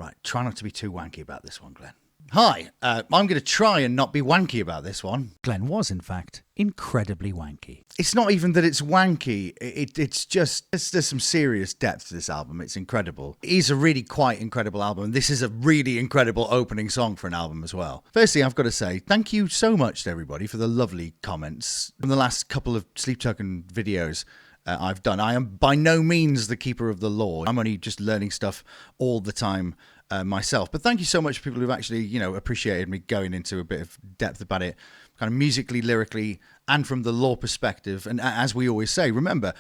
Right, try not to be too wanky about this one, Glenn. Hi, I'm going to try and not be wanky about this one. Glenn was, in fact, incredibly wanky. It's not even that it's wanky. It's just, there's some serious depth to this album. It's incredible. It is a really quite incredible album. And this is a really incredible opening song for an album as well. Firstly, I've got to say thank you so much to everybody for the lovely comments from the last couple of Sleep Token videos I've done. I am by no means the keeper of the law. I'm only just learning stuff all the time myself. But thank you so much for people who've actually, appreciated me going into a bit of depth about it, kind of musically, lyrically, and from the law perspective. And as we always say, remember,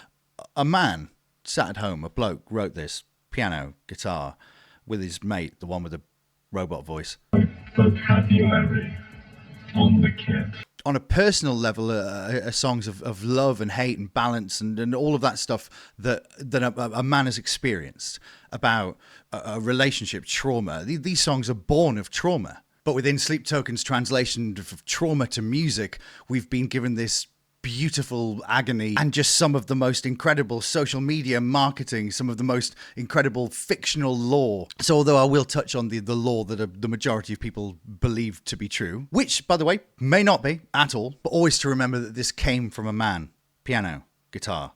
a man sat at home, a bloke, wrote this, piano, guitar, with his mate, the one with the robot voice. Vocabulary on the kit. On a personal level, songs of love and hate and balance and all of that stuff that a man has experienced about a relationship trauma. These songs are born of trauma. But within Sleep Token's translation of trauma to music, we've been given this beautiful agony and just some of the most incredible social media marketing, some of the most incredible fictional lore. So although I will touch on the lore that the majority of people believe to be true, which, by the way, may not be at all, but always to remember that this came from a man. Piano, guitar,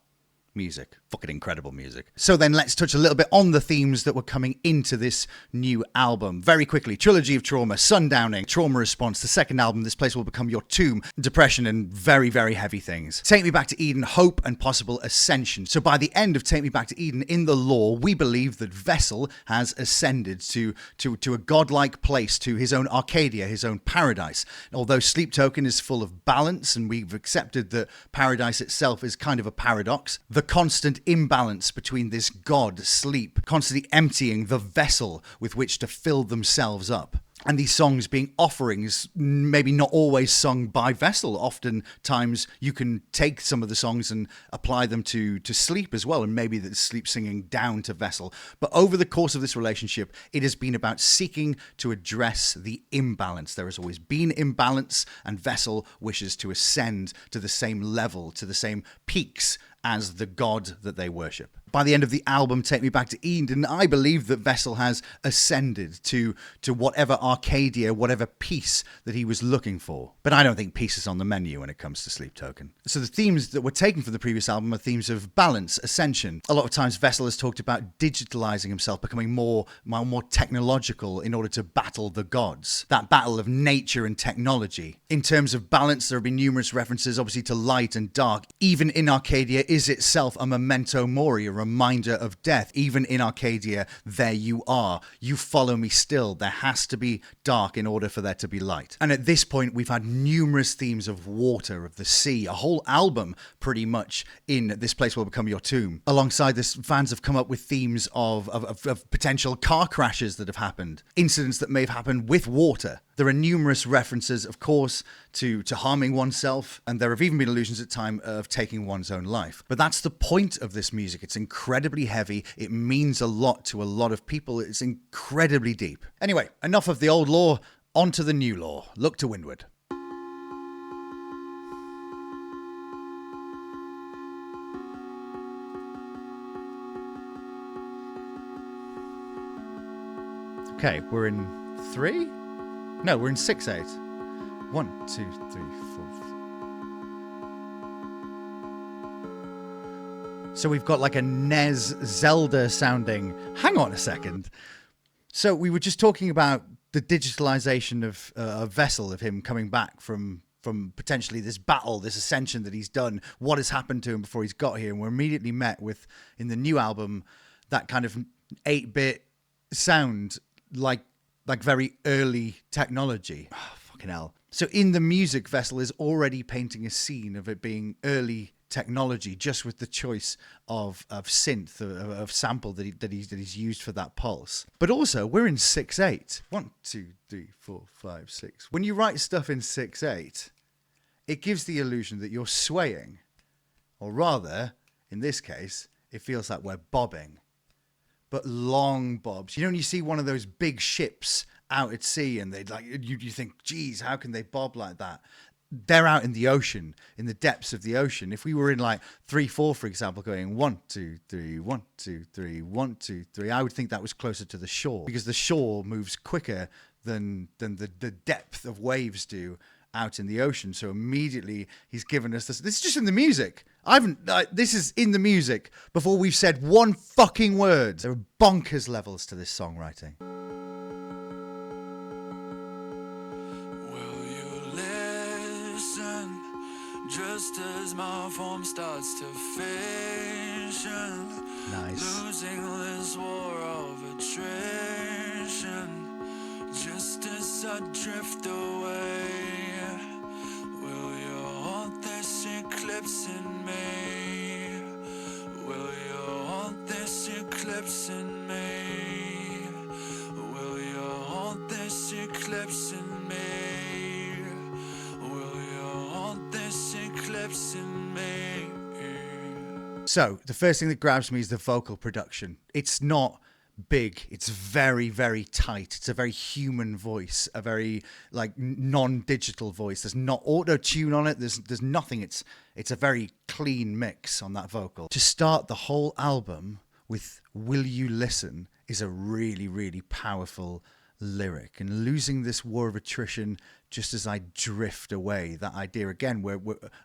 music. Fucking incredible music. So then let's touch a little bit on the themes that were coming into this new album. Very quickly, Trilogy of Trauma, Sundowning, Trauma Response, the second album, This Place Will Become Your Tomb, Depression, and very, very heavy things. Take Me Back to Eden, Hope and Possible Ascension. So by the end of Take Me Back to Eden, in the lore, we believe that Vessel has ascended to a godlike place, to his own Arcadia, his own paradise. Although Sleep Token is full of balance, and we've accepted that paradise itself is kind of a paradox, the constant imbalance between this god, sleep, constantly emptying the vessel with which to fill themselves up. And these songs being offerings, maybe not always sung by Vessel. Oftentimes you can take some of the songs and apply them to sleep as well, and maybe the sleep singing down to Vessel. But over the course of this relationship, it has been about seeking to address the imbalance. There has always been imbalance, and Vessel wishes to ascend to the same level, to the same peaks as the god that they worship. By the end of the album, Take Me Back to Eden, I believe that Vessel has ascended to whatever Arcadia, whatever peace that he was looking for. But I don't think peace is on the menu when it comes to Sleep Token. So the themes that were taken from the previous album are themes of balance, ascension. A lot of times Vessel has talked about digitalizing himself, becoming more technological in order to battle the gods. That battle of nature and technology. In terms of balance, there have been numerous references, obviously, to light and dark. Even in Arcadia is itself a memento mori, a reminder of death. Even in Arcadia, there you are. You follow me still. There has to be dark in order for there to be light. And at this point, we've had numerous themes of water, of the sea, a whole album pretty much in This Place Will Become Your Tomb. Alongside this, fans have come up with themes of potential car crashes that have happened, incidents that may have happened with water. There are numerous references, of course, to harming oneself, and there have even been allusions at time of taking one's own life. But that's the point of this music. It's incredibly heavy. It means a lot to a lot of people. It's incredibly deep. Anyway, enough of the old lore, on to the new lore. Look to Windward. Okay, we're in 3? No, we're in 6/8. 1, 2, 3, 4. So we've got like a NES Zelda sounding. Hang on a second. So we were just talking about the digitalization of Vessel, of him coming back from potentially this battle, this ascension that he's done. What has happened to him before he's got here? And we're immediately met with, in the new album, that kind of 8-bit sound, like very early technology. Oh, fucking hell. So in the music, Vessel is already painting a scene of it being early technology, just with the choice of synth, of sample that he's used for that pulse. But also, we're in 6/8. 1, 2, 3, 4, 5, 6. When you write stuff in 6/8, it gives the illusion that you're swaying. Or rather, in this case, it feels like we're bobbing. But long bobs. You know, when you see one of those big ships out at sea and they you think, geez, how can they bob like that? they're out in the ocean, in the depths of the ocean. If we were in like 3/4, for example, going 1, 2, 3, 1, 2, 3, 1, 2, 3, I would think that was closer to the shore, because the shore moves quicker than the depth of waves do out in the ocean. So immediately he's given us this. This is just in the music. This is in the music before we've said one fucking word. There are bonkers levels to this songwriting. Will you listen just as my form starts to fission? Nice. Losing this war of attrition. Just as I drift away, will you hold this eclipse in me? Will you hold this eclipse in me? Will you hold this eclipse in me? Will you hold this eclipse in me? So the first thing that grabs me is the vocal production. It's not big, it's very, very tight. It's a very human voice, a very like non-digital voice. There's not auto-tune on it, there's nothing. It's a very clean mix on that vocal. To start the whole album with "Will You Listen" is a really, really powerful lyric. And losing this war of attrition just as I drift away, that idea again,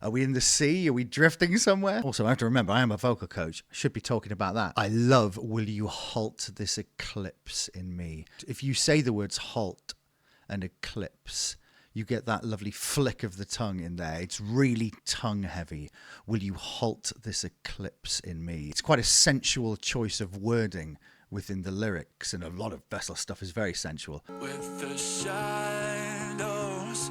are we in the sea? Are we drifting somewhere? Also, I have to remember, I am a vocal coach. I should be talking about that. I love "Will you halt this eclipse in me?" If you say the words halt and eclipse, you get that lovely flick of the tongue in there. It's really tongue heavy. Will you halt this eclipse in me? It's quite a sensual choice of wording within the lyrics, and a lot of Vessel stuff is very sensual. With the shadows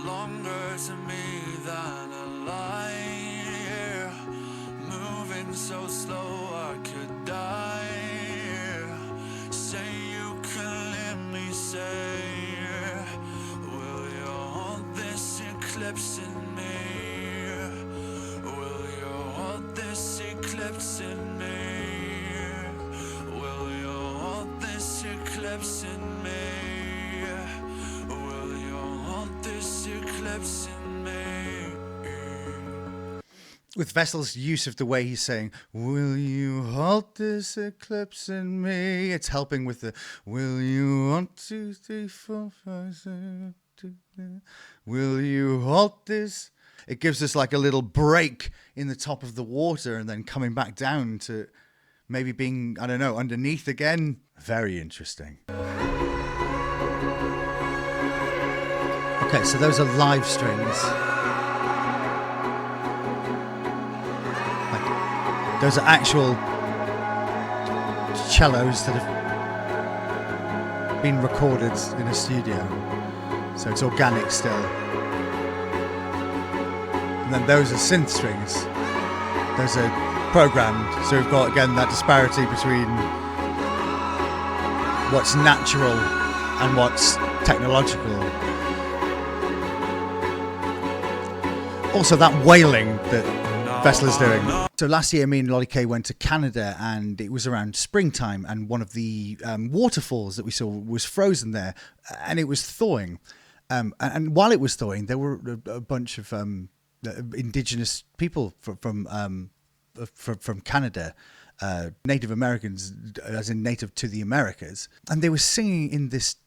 longer to me than a light, yeah. Moving so slow I could die, yeah. Say you can hear me say, will you hold this eclipse in me? Will you hold this eclipse in me? Eclipse in me. Will you hold this eclipse in me? With Vessel's use of the way he's saying, will you halt this eclipse in me? It's helping with the, will you 1, 2, 3, 4, 5, 6, 2, 3. Will you halt this? It gives us like a little break in the top of the water and then coming back down to maybe being, I don't know, underneath again. Very interesting. Okay, so those are live strings. Like, those are actual cellos that have been recorded in a studio. So it's organic still. And then those are synth strings. Those are programmed. So we've got, again, that disparity between what's natural and what's technological. Also that wailing that Vessel is doing. So last year me and Lolly K went to Canada, and it was around springtime, and one of the waterfalls that we saw was frozen there, and it was thawing. And while it was thawing, there were a bunch of indigenous people from Canada, Native Americans, as in native to the Americas, and they were singing in this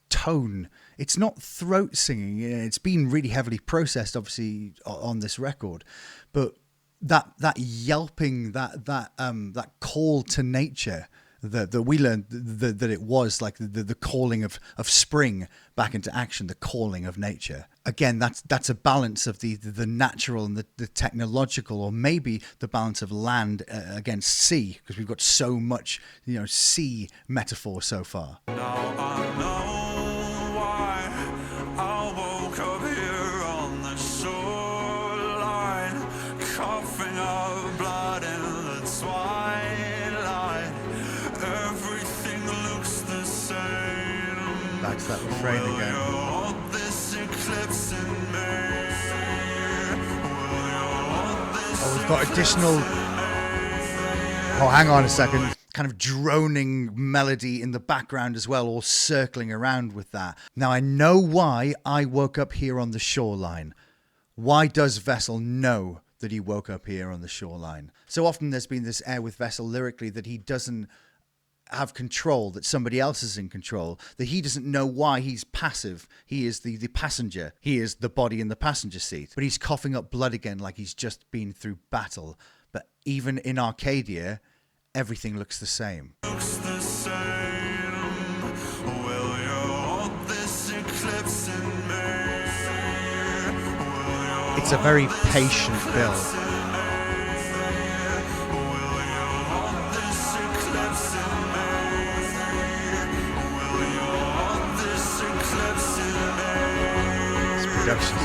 tone. It's not throat singing. It's been really heavily processed, obviously, on this record, but that yelping, that call to nature that we learned that it was like the calling of spring back into action, the calling of nature. Again, that's a balance of the natural and the technological, or maybe the balance of land against sea, because we've got so much, sea metaphor so far. Now I know why I woke up here on the shoreline, coughing up blood in the twilight. Everything looks the same. Back to that refrain again. This eclipse in me. Oh, we've got additional. Oh, hang on a second. Kind of droning melody in the background as well, all circling around with that. Now I know why I woke up here on the shoreline. Why does Vessel know that he woke up here on the shoreline? So often there's been this air with Vessel lyrically that he doesn't have control, that somebody else is in control, that he doesn't know why he's passive. He is the passenger. He is the body in the passenger seat. But he's coughing up blood again like he's just been through battle. But even in Arcadia, everything looks the same. Looks the same. Will you hold this eclipse in me? It's a very patient build. Production's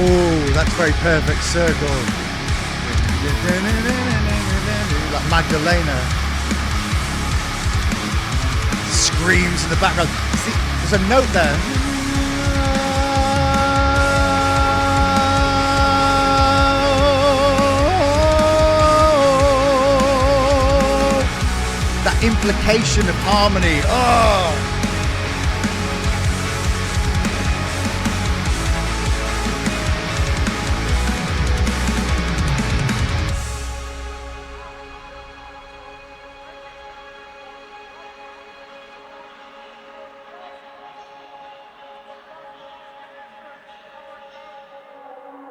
oh, that's very perfect circle. Like Magdalena. Screams in the background. See, there's a note there. That implication of harmony. Oh.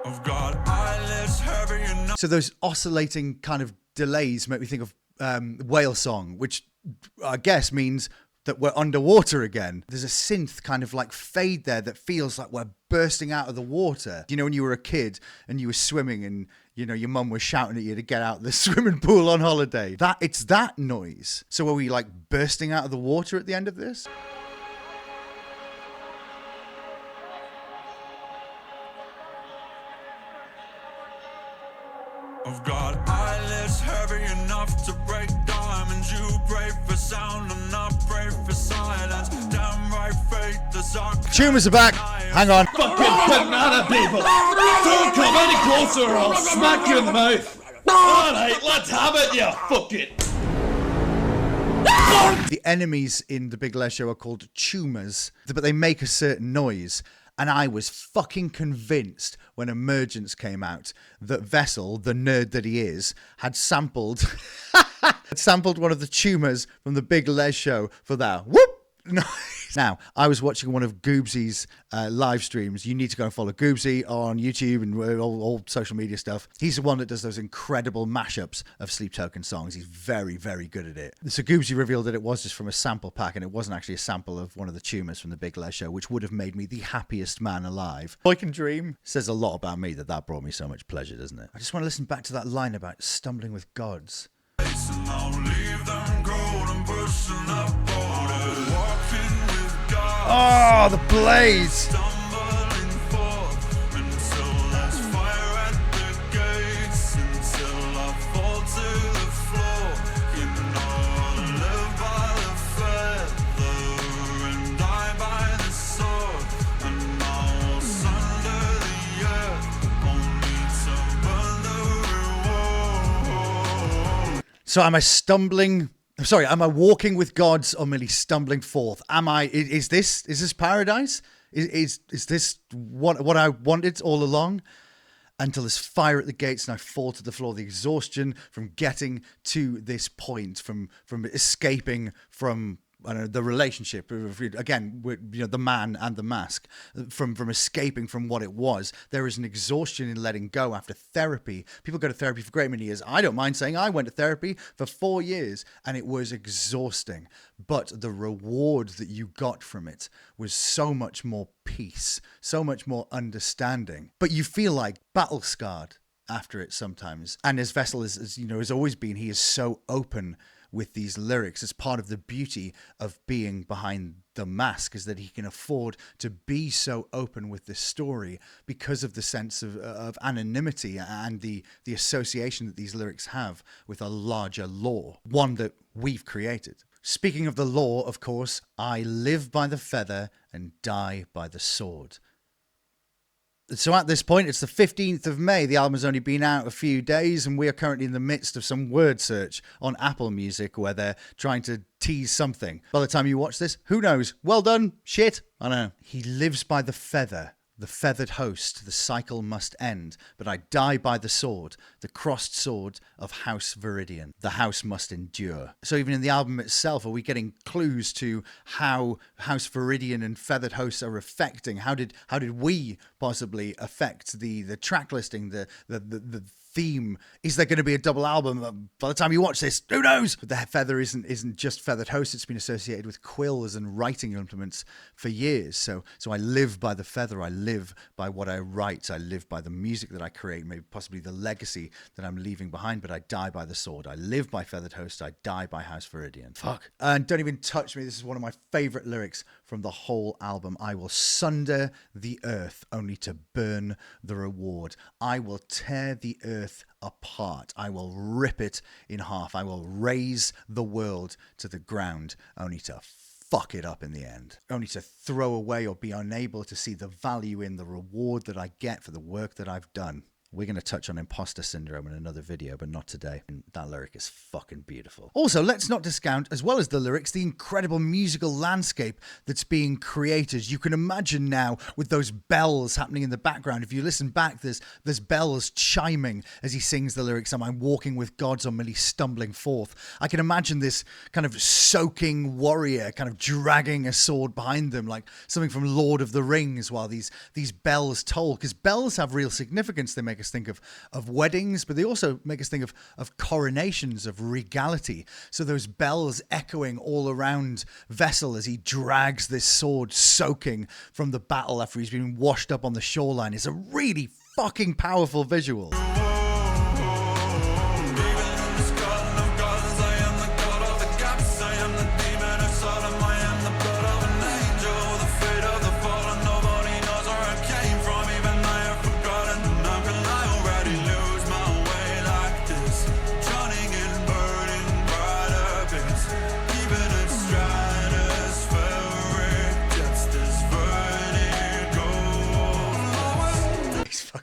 I've got eyelids heavy enough. So those oscillating kind of delays make me think of whale song, which I guess means that we're underwater again. There's a synth kind of like fade there that feels like we're bursting out of the water. You know, when you were a kid and you were swimming and, you know, your mum was shouting at you to get out of the swimming pool on holiday. It's that noise. So are we like bursting out of the water at the end of this? I've got eyelids heavy enough to break diamonds. You pray for sound and I pray for silence. Damn right, fate, the sarcasm. Tumours are back. Hang on. Fucking banana people! Don't come any closer or I'll smack you in the mouth! Alright, let's have it, you fucking... The enemies in the Big Les Show are called tumours, but they make a certain noise. And I was fucking convinced when Emergence came out that Vessel, the nerd that he is, had sampled one of the tumours from the Big Les Show for that whoop noise. Now, I was watching one of Goobsy's live streams. You need to go and follow Goobsy on YouTube and all social media stuff. He's the one that does those incredible mashups of Sleep Token songs. He's very, very good at it. So Goobsy revealed that it was just from a sample pack and it wasn't actually a sample of one of the tumours from the Big Les Show, which would have made me the happiest man alive. I can dream. Says a lot about me that brought me so much pleasure, doesn't it? I just want to listen back to that line about stumbling with gods. And I'll leave them cold and pushing up borders. Walking with God. Oh, the blaze! Stumbling forth until there's fire at the gates. Until I fall to the floor. You know I'll live by the feather and die by the sword. And I'll sunder the earth only to burn the reward. So am I walking with gods or merely stumbling forth? Is this paradise? Is this what I wanted all along? Until there's fire at the gates and I fall to the floor. The exhaustion from getting to this point, from escaping from the relationship, again, with, the man and the mask, from escaping from what it was. There is an exhaustion in letting go after therapy. People go to therapy for a great many years. I don't mind saying I went to therapy for 4 years and it was exhausting. But the reward that you got from it was so much more peace, so much more understanding. But you feel like battle scarred after it sometimes. And as Vessel has always been, he is so open with these lyrics. As part of the beauty of being behind the mask is that he can afford to be so open with this story because of the sense of anonymity and the association that these lyrics have with a larger lore, one that we've created. Speaking of the law, of course, I live by the feather and die by the sword. So at this point, it's the 15th of May. The album has only been out a few days, and we are currently in the midst of some word search on Apple Music where they're trying to tease something. By the time you watch this, who knows? Well done. Shit. I know. He lives by the feather. The feathered host, the cycle must end, but I die by the sword, the crossed sword of House Viridian. The house must endure. So even in the album itself, are we getting clues to how House Viridian and feathered hosts are affecting? How did we possibly affect the track listing, the theme? Is there going to be a double album? By the time you watch this, who knows? But the feather isn't just feathered host. It's been associated with quills and writing implements for years. So I live by the feather. I live by what I write. I live by the music that I create, maybe possibly the legacy that I'm leaving behind, but I die by the sword. I live by feathered host. I die by House Viridian. Fuck. And don't even touch me. This is one of my favorite lyrics from the whole album. I will sunder the earth only to burn the reward. I will tear the earth apart. I will rip it in half. I will raise the world to the ground only to fuck it up in the end. Only to throw away or be unable to see the value in the reward that I get for the work that I've done. We're going to touch on imposter syndrome in another video, but not today. And that lyric is fucking beautiful. Also, let's not discount, as well as the lyrics, the incredible musical landscape that's being created. You can imagine now with those bells happening in the background. If you listen back, there's bells chiming as he sings the lyrics. I'm walking with gods on merely stumbling forth. I can imagine this kind of soaking warrior kind of dragging a sword behind them, like something from Lord of the Rings, while these bells toll. Because bells have real significance. They make us think of weddings, but they also make us think of coronations, of regality. So those bells echoing all around Vessel as he drags this sword soaking from the battle after he's been washed up on the shoreline is a really fucking powerful visual.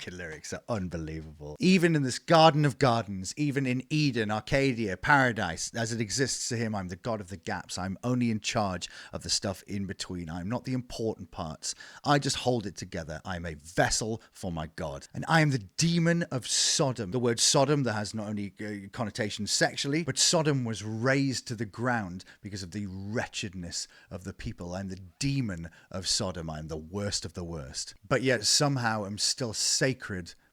Lyrics are unbelievable. Even in this garden of gardens, even in Eden, Arcadia, paradise, as it exists to him, I'm the god of the gaps. I'm only in charge of the stuff in between. I'm not the important parts. I just hold it together. I'm a vessel for my god. And I am the demon of Sodom. The word Sodom that has not only connotations sexually, but Sodom was razed to the ground because of the wretchedness of the people. I'm the demon of Sodom. I'm the worst of the worst. But yet somehow I'm still sacred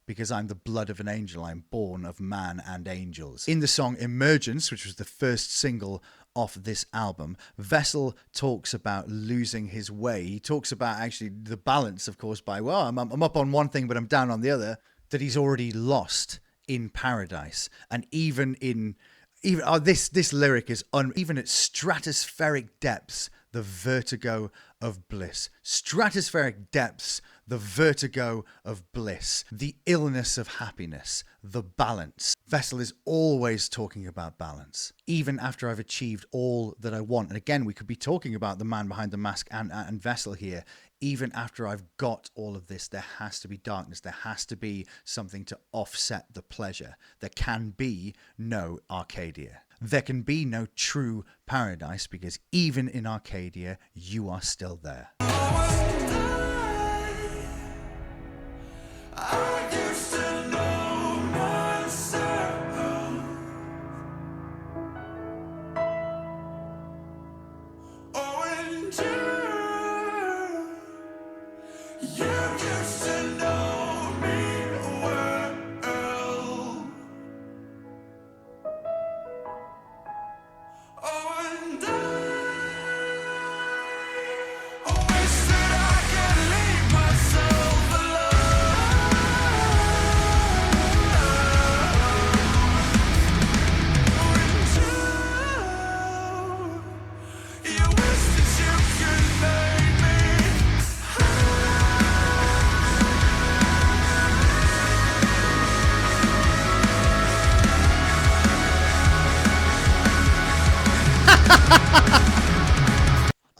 because I'm the blood of an angel. I'm born of man and angels. In the song Emergence, which was the first single off this album, Vessel talks about losing his way. He talks about actually the balance, of course, by, well, I'm up on one thing, but I'm down on the other, that he's already lost in paradise. And this lyric is even at stratospheric depths, the vertigo of bliss. Stratospheric depths, the vertigo of bliss, the illness of happiness, the balance. Vessel is always talking about balance, even after I've achieved all that I want. And again, we could be talking about the man behind the mask and Vessel here. Even after I've got all of this, there has to be darkness. There has to be something to offset the pleasure. There can be no Arcadia. There can be no true paradise because even in Arcadia, you are still there. Always said I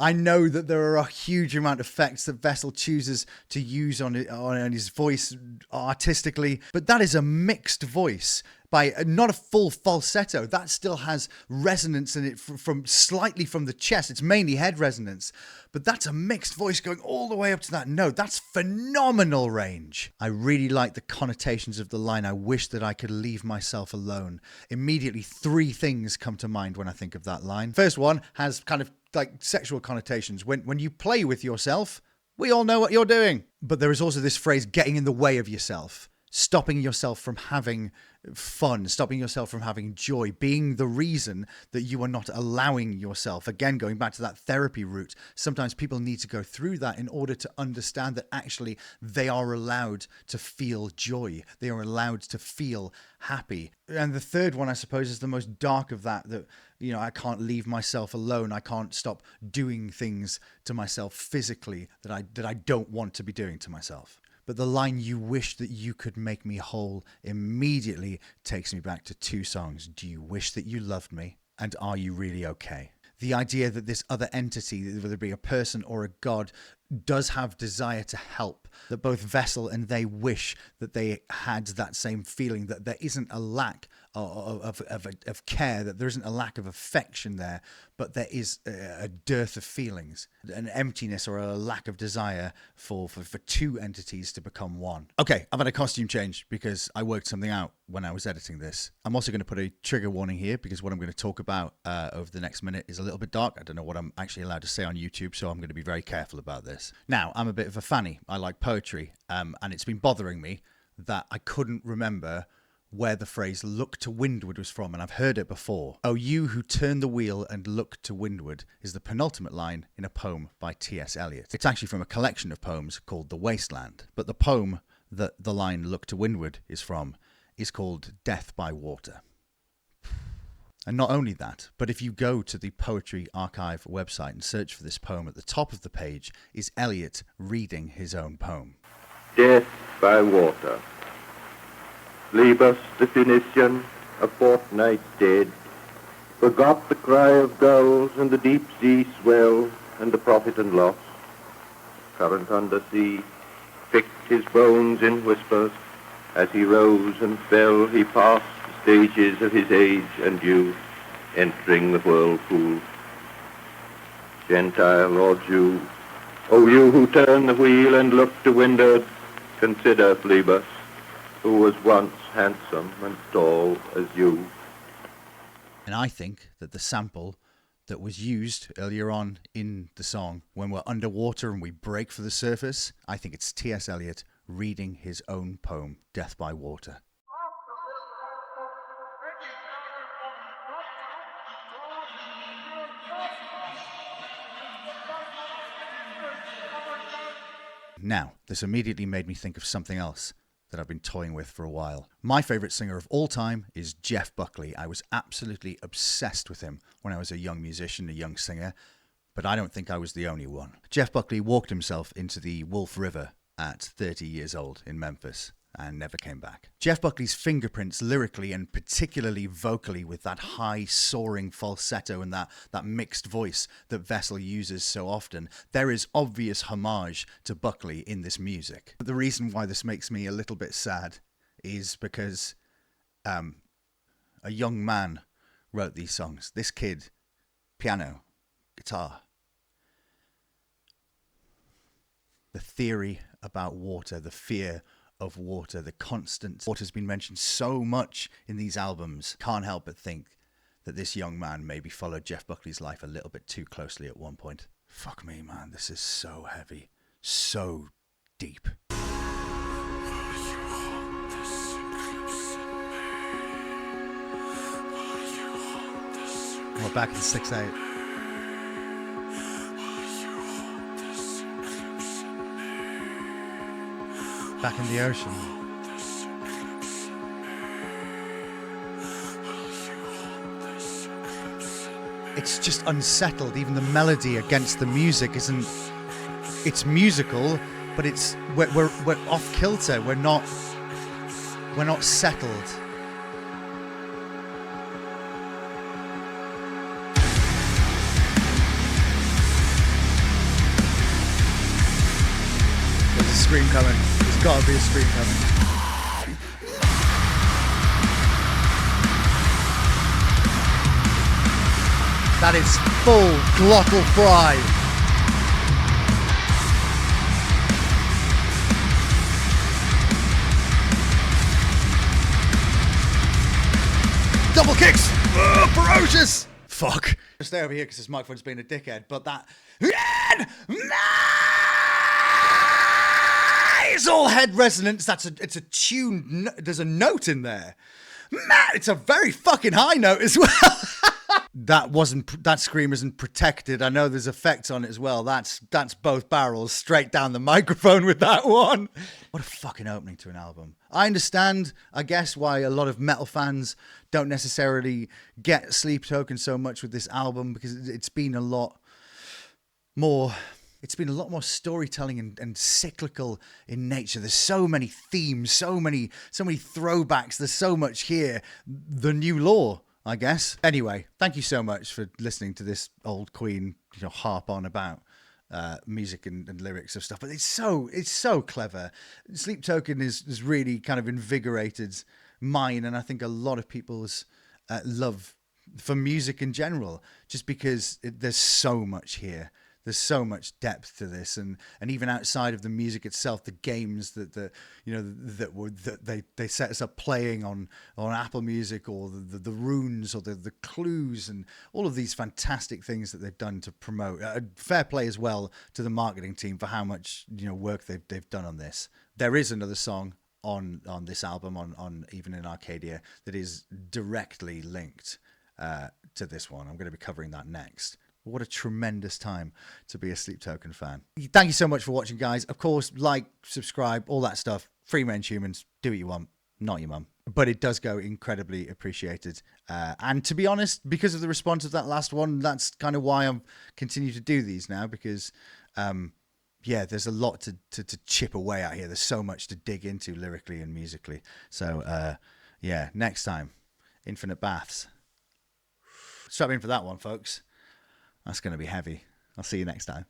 I know that there are a huge amount of effects that Vessel chooses to use on his voice artistically, but that is a mixed voice. By not a full falsetto, that still has resonance in it from slightly from the chest. It's mainly head resonance, but that's a mixed voice going all the way up to that note. That's phenomenal range. I really like the connotations of the line, "I wish that I could leave myself alone." Immediately, 3 things come to mind when I think of that line. First one has kind of like sexual connotations. When you play with yourself, we all know what you're doing. But there is also this phrase, getting in the way of yourself, stopping yourself from having fun, stopping yourself from having joy, being the reason that you are not allowing yourself. Again, going back to that therapy route, sometimes people need to go through that in order to understand that actually they are allowed to feel joy. They are allowed to feel happy. And the third one, I suppose, is the most dark of that, I can't leave myself alone. I can't stop doing things to myself physically that I don't want to be doing to myself. But the line, "You wish that you could make me whole," immediately takes me back to 2 songs. "Do you wish that you loved me?" and "Are you really okay?" The idea that this other entity, whether it be a person or a god, does have desire to help, that both Vessel and they wish that they had that same feeling, that there isn't a lack of care, that there isn't a lack of affection there, but there is a dearth of feelings, an emptiness or a lack of desire for 2 entities to become one. Okay, I've had a costume change because I worked something out when I was editing this. I'm also going to put a trigger warning here because what I'm going to talk about over the next minute is a little bit dark. I don't know what I'm actually allowed to say on YouTube, so I'm going to be very careful about this. Now, I'm a bit of a fanny. I like poetry, and it's been bothering me that I couldn't remember where the phrase "look to windward" was from, and I've heard it before. "Oh, you who turn the wheel and look to windward" is the penultimate line in a poem by T.S. Eliot. It's actually from a collection of poems called The Wasteland, but the poem that the line "look to windward" is from is called Death by Water. And not only that, but if you go to the Poetry Archive website and search for this poem, at the top of the page is Eliot reading his own poem. Death by water. Phlebas the Phoenician, a fortnight dead, forgot the cry of gulls and the deep sea swell and the profit and loss. Current under sea picked his bones in whispers. As he rose and fell, he passed the stages of his age and youth, entering the whirlpool. Gentile or Jew, O you who turn the wheel and look to windward, consider Phlebas, who was once handsome and tall as you. And I think that the sample that was used earlier on in the song, when we're underwater and we break for the surface, I think it's T.S. Eliot reading his own poem, Death by Water. Now, this immediately made me think of something else that I've been toying with for a while. My favourite singer of all time is Jeff Buckley. I was absolutely obsessed with him when I was a young musician, a young singer, but I don't think I was the only one. Jeff Buckley walked himself into the Wolf River at 30 years old in Memphis and never came back. Jeff Buckley's fingerprints lyrically and particularly vocally, with that high soaring falsetto and that mixed voice that Vessel uses so often, there is obvious homage to Buckley in this music. But the reason why this makes me a little bit sad is because a young man wrote these songs. This kid, piano, guitar. The theory about water, the fear of water, the constant water's been mentioned so much in these albums. Can't help but think that this young man maybe followed Jeff Buckley's life a little bit too closely at one point. Fuck me, man, this is so heavy, so deep. We're back in 6/8. Back in the ocean. It's just unsettled. Even the melody against the music isn't. It's musical, but we're off kilter. We're not settled. scream coming. There's got to be a scream coming. That is full glottal fry. Double kicks! Ugh, ferocious! Fuck. Just stay over here because this microphone's being a dickhead, but that... It's all head resonance. It's a tune. There's a note in there. Man, it's a very fucking high note as well. That scream isn't protected. I know there's effects on it as well. That's both barrels straight down the microphone with that one. What a fucking opening to an album. I understand, I guess, why a lot of metal fans don't necessarily get Sleep Token so much with this album, because it's been a lot more storytelling and cyclical in nature. There's so many themes, so many throwbacks. There's so much here. The new law, I guess. Anyway, thank you so much for listening to this old Queen, harp on about music and lyrics of stuff. But it's so clever. Sleep Token is really kind of invigorated mine, and I think a lot of people's love for music in general, just because there's so much here. There's so much depth to this, and even outside of the music itself, the games that they set us up playing on Apple Music, or the runes, or the clues, and all of these fantastic things that they've done to promote. Fair play as well to the marketing team for how much work they've done on this. There is another song on this album, on Even in Arcadia, that is directly linked to this one. I'm going to be covering that next. What a tremendous time to be a Sleep Token fan. Thank you so much for watching, guys. Of course, like, subscribe, all that stuff. Free range humans, do what you want, not your mum. But it does go incredibly appreciated. And to be honest, because of the response of that last one, that's kind of why I'm continuing to do these now, because, there's a lot to chip away at here. There's so much to dig into lyrically and musically. So, next time, Infinite Baths. Strap in for that one, folks. That's going to be heavy. I'll see you next time.